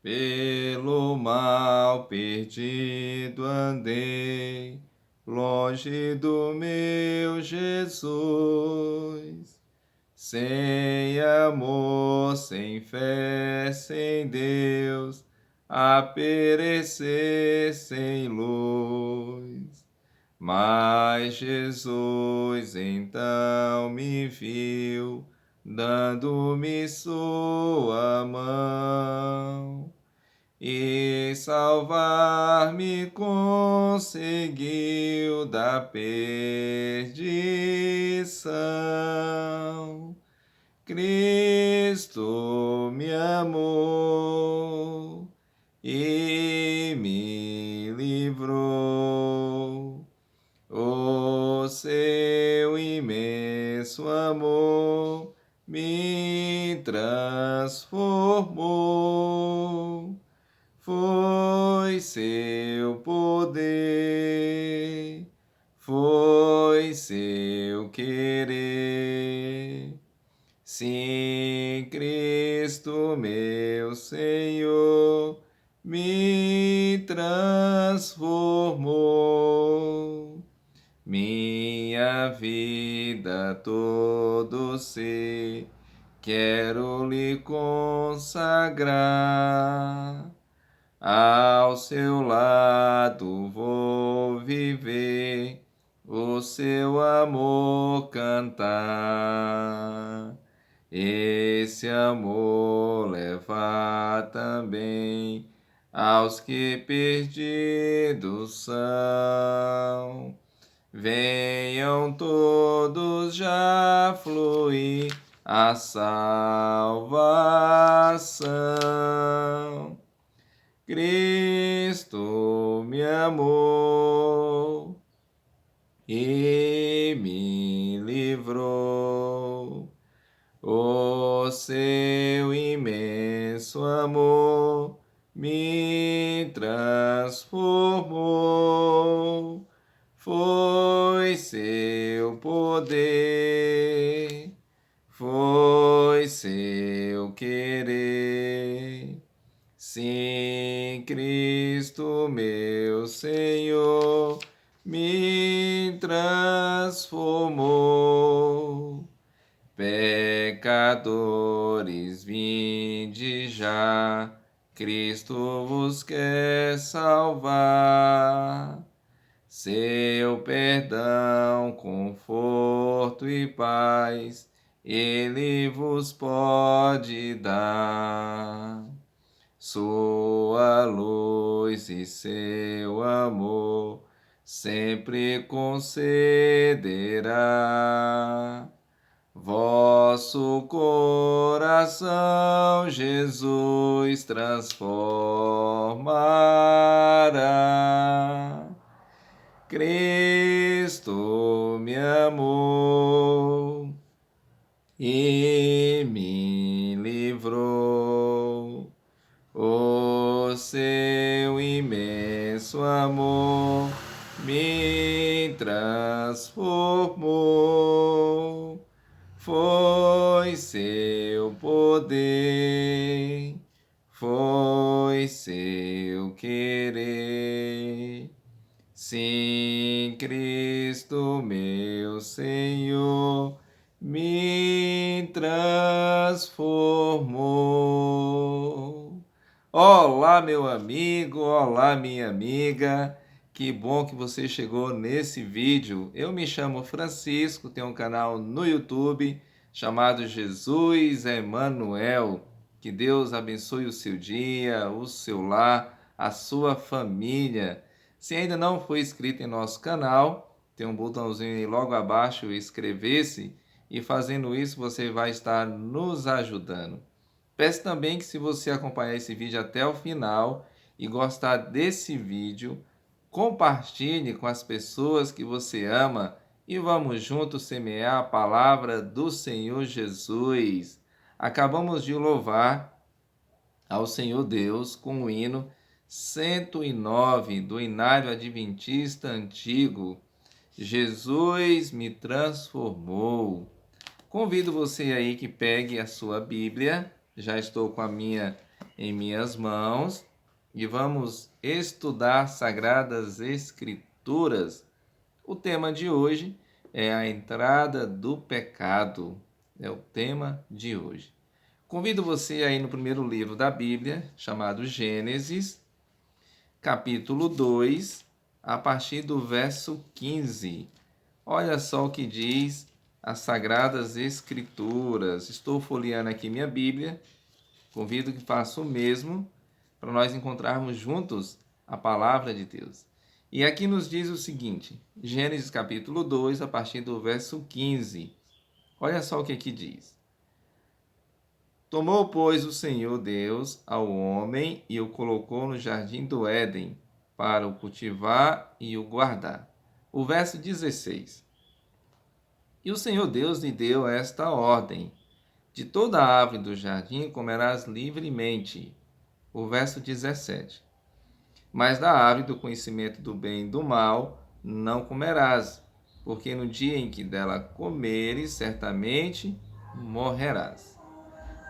Pelo mal perdido andei, longe do meu Jesus. Sem amor, sem fé, sem Deus, a perecer sem luz. Mas Jesus então me viu, dando-me sua mão, e salvar-me conseguiu da perdição. Cristo me amou e me livrou. O seu imenso amor me transformou. Foi seu poder, foi seu querer. Sim, Cristo, meu Senhor, me transformou. Minha vida, todo ser, quero lhe consagrar. Ao seu lado vou viver, o seu amor cantar. Esse amor leva também aos que perdidos são. Venham todos já fluir a salvação. Cristo me amou e me livrou. O seu imenso amor me transformou. Foi seu poder, foi seu querer. Sim, Cristo, meu Senhor, me transformou. Pecadores, vinde já, Cristo vos quer salvar. Seu perdão, conforto e paz, Ele vos pode dar. Sua luz e seu amor sempre concederá. Vosso coração Jesus transformará. Cristo me amou e me livrou. O seu imenso amor me transformou. Foi seu poder, foi seu querer. Sim, Cristo, meu Senhor, me transformou. Olá, meu amigo, olá, minha amiga. Que bom que você chegou nesse vídeo. Eu me chamo Francisco, tenho um canal no YouTube chamado Jesus Emanuel. Que Deus abençoe o seu dia, o seu lar, a sua família. Se ainda não foi inscrito em nosso canal, tem um botãozinho aí logo abaixo, inscrever-se, e fazendo isso você vai estar nos ajudando. Peço também que, se você acompanhar esse vídeo até o final e gostar desse vídeo, compartilhe com as pessoas que você ama e vamos juntos semear a palavra do Senhor Jesus. Acabamos de louvar ao Senhor Deus com o hino 109 do Inário Adventista Antigo. Jesus me transformou. Convido você aí que pegue a sua Bíblia. Já estou com a minha em minhas mãos e vamos estudar Sagradas Escrituras. O tema de hoje é a entrada do pecado. É o tema de hoje. Convido você aí no primeiro livro da Bíblia, chamado Gênesis, capítulo 2, a partir do verso 15. Olha só o que diz as Sagradas Escrituras. Estou folheando aqui minha Bíblia. Convido que faça o mesmo para nós encontrarmos juntos a palavra de Deus. E aqui nos diz o seguinte, Gênesis capítulo 2, a partir do verso 15. Olha só o que aqui diz. Tomou, pois, o Senhor Deus ao homem e o colocou no jardim do Éden para o cultivar e o guardar. O verso 16. E o Senhor Deus lhe deu esta ordem: de toda a árvore do jardim comerás livremente. O verso 17. Mas da árvore do conhecimento do bem e do mal não comerás, porque no dia em que dela comeres, certamente morrerás.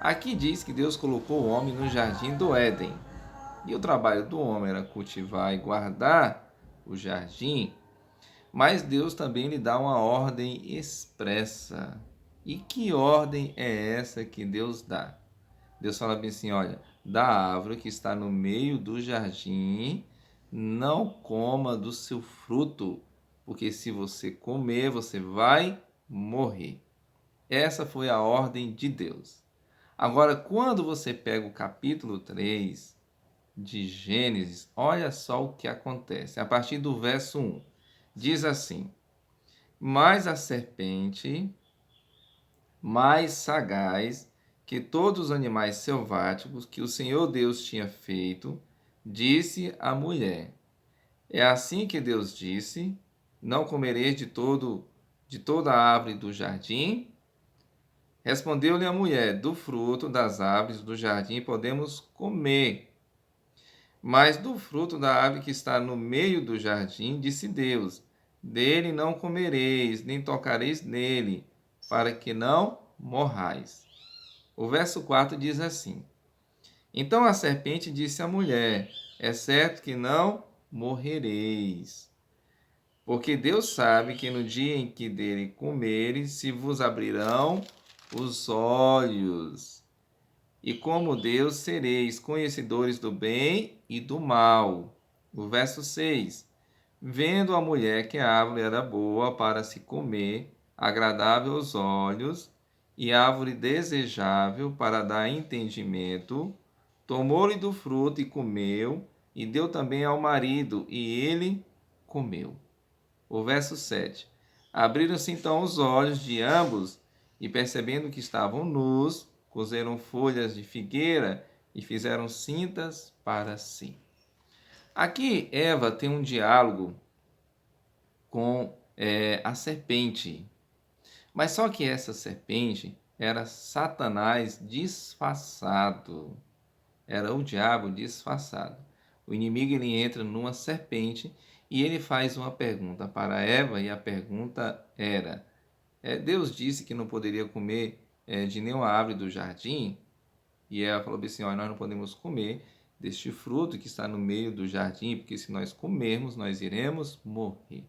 Aqui diz que Deus colocou o homem no jardim do Éden. E o trabalho do homem era cultivar e guardar o jardim, mas Deus também lhe dá uma ordem expressa. E que ordem é essa que Deus dá? Deus fala bem assim, olha, da árvore que está no meio do jardim, não coma do seu fruto, porque se você comer, você vai morrer. Essa foi a ordem de Deus. Agora, quando você pega o capítulo 3 de Gênesis, olha só o que acontece. A partir do verso 1, diz assim: Mas a serpente, mais sagaz que todos os animais selváticos que o Senhor Deus tinha feito, disse à mulher: É assim que Deus disse: Não comereis de toda a árvore do jardim? Respondeu-lhe a mulher: Do fruto das árvores do jardim podemos comer, mas do fruto da árvore que está no meio do jardim, disse Deus: Dele não comereis, nem tocareis nele, para que não morrais. O verso 4 diz assim: Então a serpente disse à mulher: É certo que não morrereis, porque Deus sabe que no dia em que dele comeres, se vos abrirão os olhos, e como Deus sereis conhecedores do bem e do mal. O verso 6. Vendo a mulher que a árvore era boa para se comer, agradável aos olhos, e árvore desejável para dar entendimento, tomou-lhe do fruto e comeu, e deu também ao marido, e ele comeu. O verso 7. Abriram-se então os olhos de ambos, e percebendo que estavam nus, coseram folhas de figueira e fizeram cintas para si. Aqui Eva tem um diálogo com a serpente. Mas só que essa serpente era Satanás disfarçado. Era o diabo disfarçado. O inimigo ele entra numa serpente e ele faz uma pergunta para Eva, e a pergunta era: Deus disse que não poderia comer de nenhuma árvore do jardim? E ela falou assim: olha, nós não podemos comer deste fruto que está no meio do jardim, porque se nós comermos, nós iremos morrer.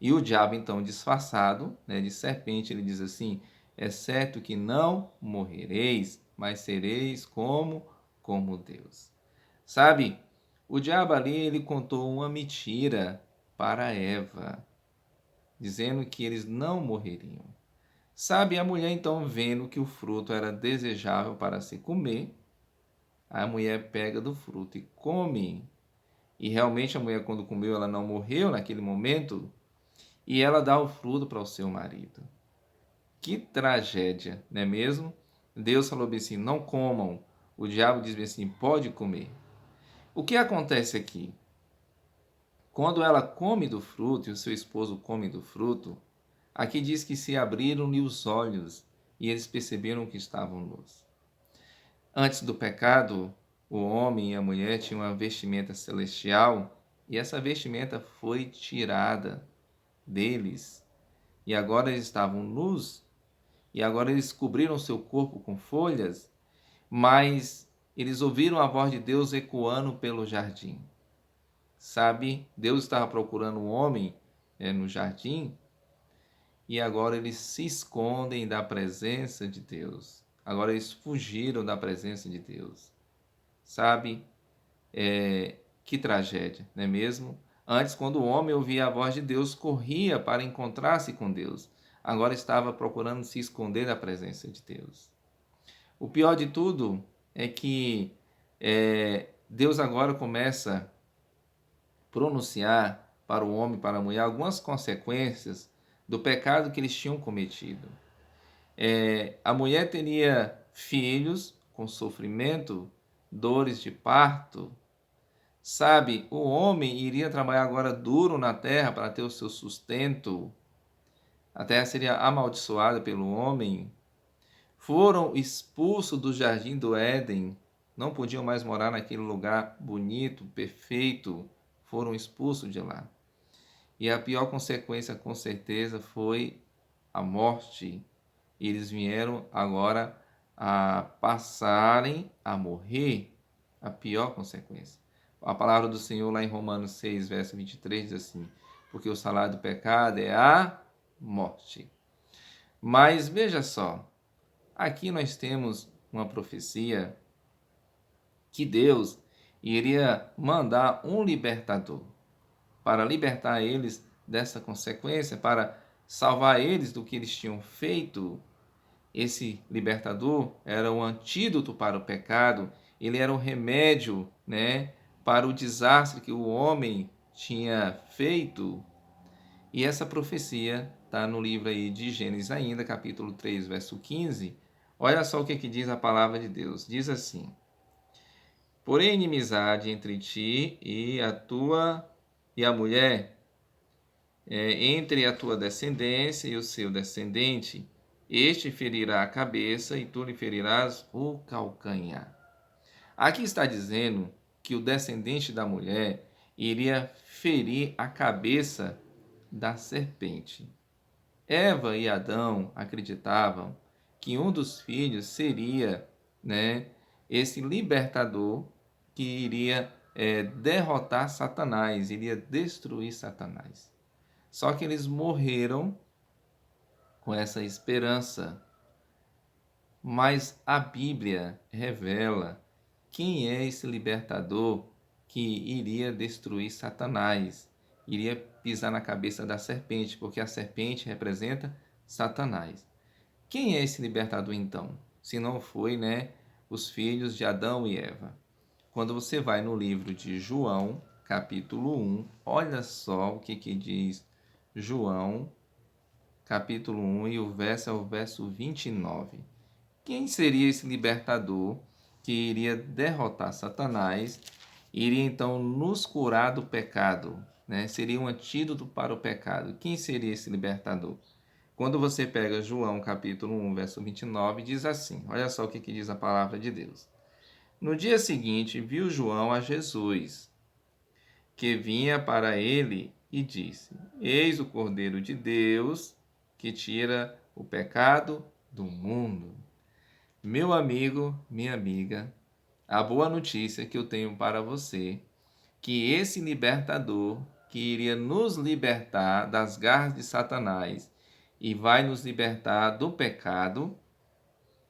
E o diabo, então, disfarçado, de serpente, ele diz assim: é certo que não morrereis, mas sereis como Deus. Sabe, o diabo ali, ele contou uma mentira para Eva, dizendo que eles não morreriam. Sabe, a mulher, então, vendo que o fruto era desejável para se comer, a mulher pega do fruto e come. E realmente a mulher, quando comeu, ela não morreu naquele momento, e ela dá o fruto para o seu marido. Que tragédia, não é mesmo? Deus falou bem assim: não comam. O diabo diz bem assim: pode comer. O que acontece aqui? Quando ela come do fruto e o seu esposo come do fruto, aqui diz que se abriram-lhe os olhos e eles perceberam que estavam nus. Antes do pecado, o homem e a mulher tinham uma vestimenta celestial e essa vestimenta foi tirada deles. E agora eles estavam nus, e agora eles cobriram seu corpo com folhas, mas eles ouviram a voz de Deus ecoando pelo jardim. Sabe, Deus estava procurando um homem no jardim e agora eles se escondem da presença de Deus. Agora eles fugiram da presença de Deus. Sabe, que tragédia, não é mesmo? Antes, quando o homem ouvia a voz de Deus, corria para encontrar-se com Deus. Agora estava procurando se esconder da presença de Deus. O pior de tudo é que Deus agora começa a pronunciar para o homem e para a mulher algumas consequências do pecado que eles tinham cometido. A mulher teria filhos com sofrimento, dores de parto. Sabe, o homem iria trabalhar agora duro na terra para ter o seu sustento. A terra seria amaldiçoada pelo homem. Foram expulsos do jardim do Éden. Não podiam mais morar naquele lugar bonito, perfeito. Foram expulsos de lá. E a pior consequência, com certeza, foi a morte. Eles vieram agora a passarem a morrer. A pior consequência. A palavra do Senhor lá em Romanos 6, verso 23 diz assim: porque o salário do pecado é a morte. Mas veja só, aqui nós temos uma profecia que Deus iria mandar um libertador para libertar eles dessa consequência, para salvar eles do que eles tinham feito. Esse libertador era o antídoto para o pecado, ele era o remédio, para o desastre que o homem tinha feito. E essa profecia está no livro aí de Gênesis ainda, capítulo 3, verso 15. Olha só o que diz a palavra de Deus. Diz assim: porém inimizade entre ti e a mulher, entre a tua descendência e o seu descendente. Este ferirá a cabeça e tu lhe ferirás o calcanhar. Aqui está dizendo que o descendente da mulher iria ferir a cabeça da serpente. Eva e Adão acreditavam que um dos filhos seria, esse libertador que iria derrotar Satanás, iria destruir Satanás. Só que eles morreram com essa esperança. Mas a Bíblia revela quem é esse libertador que iria destruir Satanás, iria pisar na cabeça da serpente, porque a serpente representa Satanás. Quem é esse libertador então? Se não foi, os filhos de Adão e Eva. Quando você vai no livro de João, capítulo 1, olha só o que diz João, capítulo 1, e o verso é o verso 29. Quem seria esse libertador que iria derrotar Satanás, iria então nos curar do pecado, Seria um antídoto para o pecado. Quem seria esse libertador? Quando você pega João capítulo 1, verso 29, diz assim, olha só o que diz a palavra de Deus. No dia seguinte, viu João a Jesus, que vinha para ele e disse: eis o Cordeiro de Deus, que tira o pecado do mundo. Meu amigo, minha amiga, a boa notícia que eu tenho para você, que esse libertador, que iria nos libertar das garras de Satanás e vai nos libertar do pecado,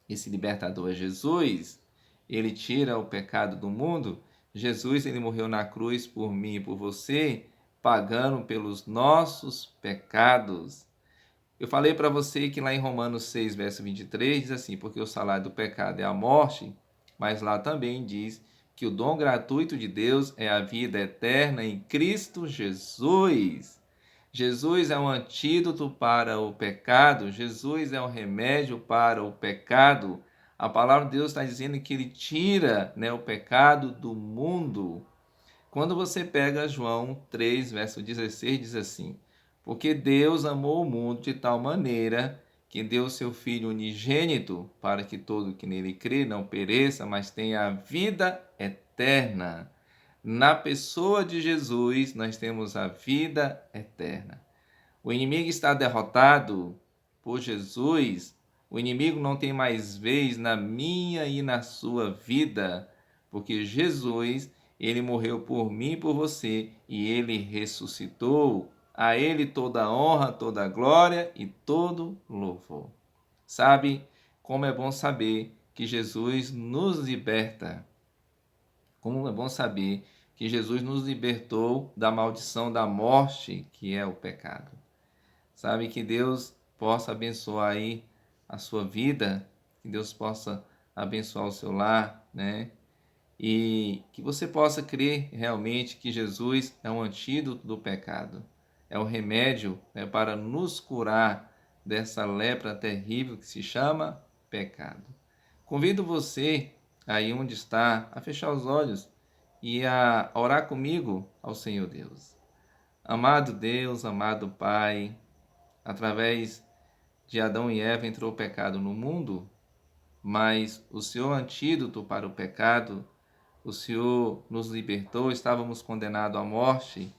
esse libertador é Jesus, ele tira o pecado do mundo. Jesus, ele morreu na cruz por mim e por você, pagando pelos nossos pecados. Eu falei para você que lá em Romanos 6, verso 23, diz assim, porque o salário do pecado é a morte, mas lá também diz que o dom gratuito de Deus é a vida eterna em Cristo Jesus. Jesus é um antídoto para o pecado, Jesus é um remédio para o pecado. A palavra de Deus está dizendo que ele tira, o pecado do mundo. Quando você pega João 3, verso 16, diz assim, porque Deus amou o mundo de tal maneira que deu o seu Filho unigênito para que todo que nele crê não pereça, mas tenha a vida eterna. Na pessoa de Jesus, nós temos a vida eterna. O inimigo está derrotado por Jesus. O inimigo não tem mais vez na minha e na sua vida. porque Jesus, ele morreu por mim e por você, e ele ressuscitou. A ele toda a honra, toda a glória e todo louvor. Sabe como é bom saber que Jesus nos liberta? Como é bom saber que Jesus nos libertou da maldição da morte, que é o pecado. Sabe, que Deus possa abençoar aí a sua vida, que Deus possa abençoar o seu lar, né? E que você possa crer realmente que Jesus é um antídoto do pecado, é um remédio, né, para nos curar dessa lepra terrível que se chama pecado. Convido você, aí onde está, a fechar os olhos e a orar comigo ao Senhor Deus. Amado Deus, amado Pai, através de Adão e Eva entrou o pecado no mundo, mas o Senhor antídoto para o pecado, o Senhor nos libertou, estávamos condenados à morte,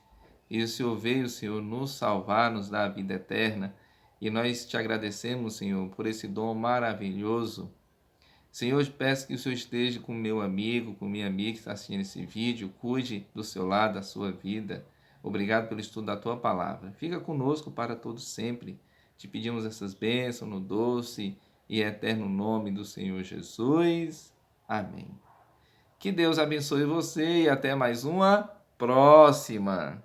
e o Senhor veio, Senhor, nos salvar, nos dar a vida eterna, e nós te agradecemos, Senhor, por esse dom maravilhoso. Senhor, eu peço que o Senhor esteja com meu amigo, com minha amiga que está assistindo esse vídeo, cuide do seu lado, da sua vida. Obrigado pelo estudo da tua palavra. Fica conosco para todos sempre. Te pedimos essas bênçãos no doce e eterno nome do Senhor Jesus. Amém. Que Deus abençoe você e até mais uma próxima.